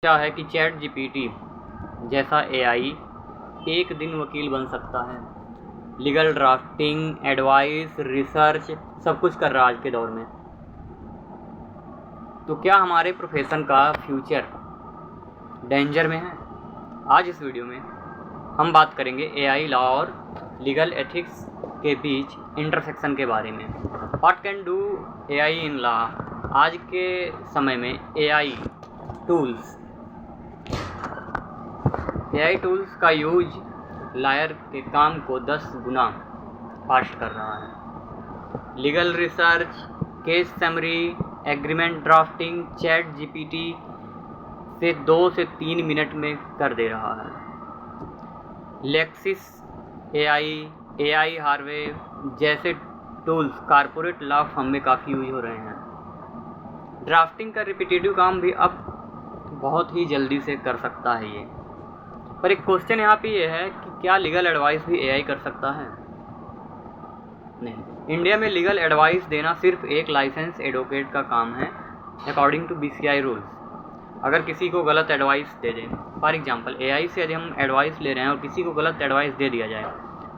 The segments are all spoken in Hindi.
क्या है कि चैट जीपीटी जैसा एआई एक दिन वकील बन सकता है। लीगल ड्राफ्टिंग, एडवाइस, रिसर्च सब कुछ कर रहा है आज के दौर में। तो क्या हमारे प्रोफेशन का फ्यूचर डेंजर में है? आज इस वीडियो में हम बात करेंगे एआई लॉ और लीगल एथिक्स के बीच इंटरसेक्शन के बारे में। What can do AI in law? आज के समय में एआई टूल्स का यूज लॉयर के काम को 10 गुना फास्ट कर रहा है। Legal research, case summary, agreement drafting chat GPT से 2 से 3 मिनट में कर दे रहा है। लेक्सिस एआई हार्वे जैसे टूल्स कॉर्पोरेट लॉ फर्म में काफ़ी यूज हो रहे हैं। ड्राफ्टिंग का रिपीटेटिव काम भी अब बहुत ही जल्दी से कर सकता है ये। पर एक क्वेश्चन यहाँ पे ये है कि क्या लीगल एडवाइस भी एआई कर सकता है? नहीं। इंडिया में लीगल एडवाइस देना सिर्फ एक लाइसेंस एडवोकेट का काम है अकॉर्डिंग टू बीसीआई रूल्स। अगर किसी को गलत एडवाइस दे दें, फॉर एग्जांपल एआई से यदि हम एडवाइस ले रहे हैं और किसी को गलत एडवाइस दे दिया जाए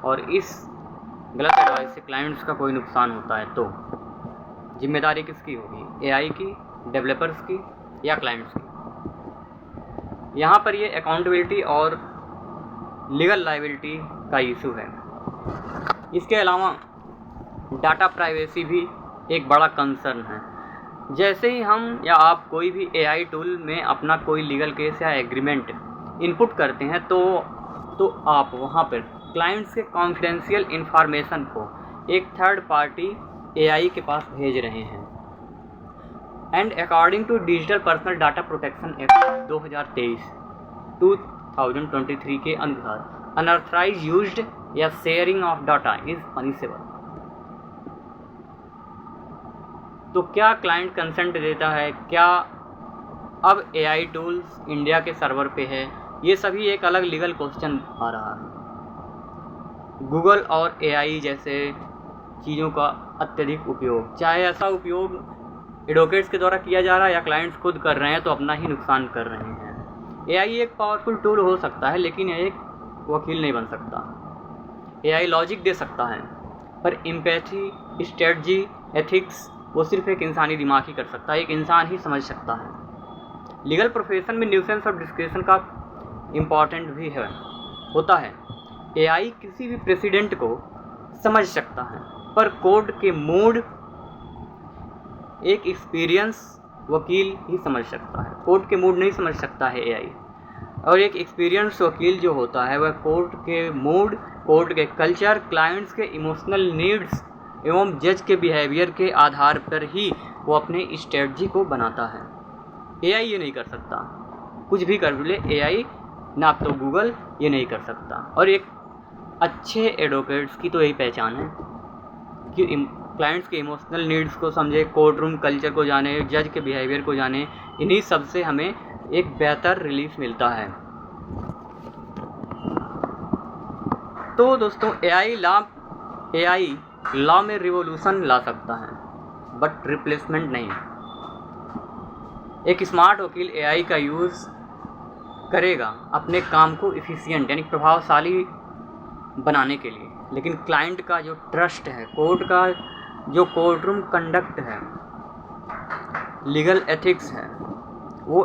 और इस गलत एडवाइस से क्लाइंट्स का कोई नुकसान होता है तो जिम्मेदारी किसकी होगी? एआई की, डेवलपर्स की या क्लाइंट्स की? यहाँ पर ये अकाउंटेबिलिटी और लीगल लायबिलिटी का इशू है। इसके अलावा डाटा प्राइवेसी भी एक बड़ा कंसर्न है। जैसे ही हम या आप कोई भी एआई टूल में अपना कोई लीगल केस या एग्रीमेंट इनपुट करते हैं तो आप वहाँ पर क्लाइंट्स के कॉन्फिडेंशियल इंफॉर्मेशन को एक थर्ड पार्टी एआई के पास भेज रहे हैं। And according to digital personal data protection act 2023 के अनुसार अनऑथराइज्ड यूज्ड या sharing of data is punishable. तो क्या क्लाइंट कंसेंट देता है? क्या अब एआई टूल्स इंडिया के सर्वर पे है? ये सभी एक अलग लीगल क्वेश्चन आ रहा है। गूगल और एआई जैसे चीज़ों का अत्यधिक उपयोग, चाहे ऐसा उपयोग एडवोकेट्स के द्वारा किया जा रहा है या क्लाइंट्स खुद कर रहे हैं, तो अपना ही नुकसान कर रहे हैं। एआई एक पावरफुल टूल हो सकता है लेकिन एक वकील नहीं बन सकता। एआई लॉजिक दे सकता है पर एम्पैथी, स्ट्रेटजी, एथिक्स वो सिर्फ एक इंसानी दिमाग ही कर सकता है, एक इंसान ही समझ सकता है। लीगल प्रोफेशन में न्यूसेंस और डिस्क्रिप्शन का इम्पॉर्टेंट भी होता है। एआई किसी भी प्रेसिडेंट को समझ सकता है पर कोर्ट के मूड एक एक्सपीरियंस वकील ही समझ सकता है। कोर्ट के मूड नहीं समझ सकता है एआई। और एक एक्सपीरियंस वकील जो होता है वह कोर्ट के मूड, कोर्ट के कल्चर, क्लाइंट्स के इमोशनल नीड्स एवं जज के बिहेवियर के आधार पर ही वो अपने स्ट्रेटजी को बनाता है। एआई ये नहीं कर सकता। कुछ भी कर ले एआई, ना तो गूगल ये नहीं कर सकता। और एक अच्छे एडवोकेट्स की तो यही पहचान है कि क्लाइंट्स के इमोशनल नीड्स को समझे, कोर्ट रूम कल्चर को जाने, जज के बिहेवियर को जाने। इन्हीं सब से हमें एक बेहतर रिलीफ मिलता है। तो दोस्तों एआई लॉ में रिवॉल्यूशन ला सकता है बट रिप्लेसमेंट नहीं। एक स्मार्ट वकील एआई का यूज़ करेगा अपने काम को एफिशिएंट यानी प्रभावशाली बनाने के लिए, लेकिन क्लाइंट का जो ट्रस्ट है, कोर्ट का जो कोर्ट रूम कंडक्ट है, लीगल एथिक्स है,